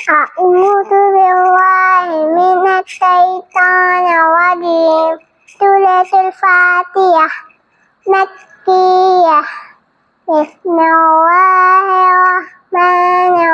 أعوذ بالله من الشيطان الرجيم. سورة الفاتحة مكية. بسم الله الرحمن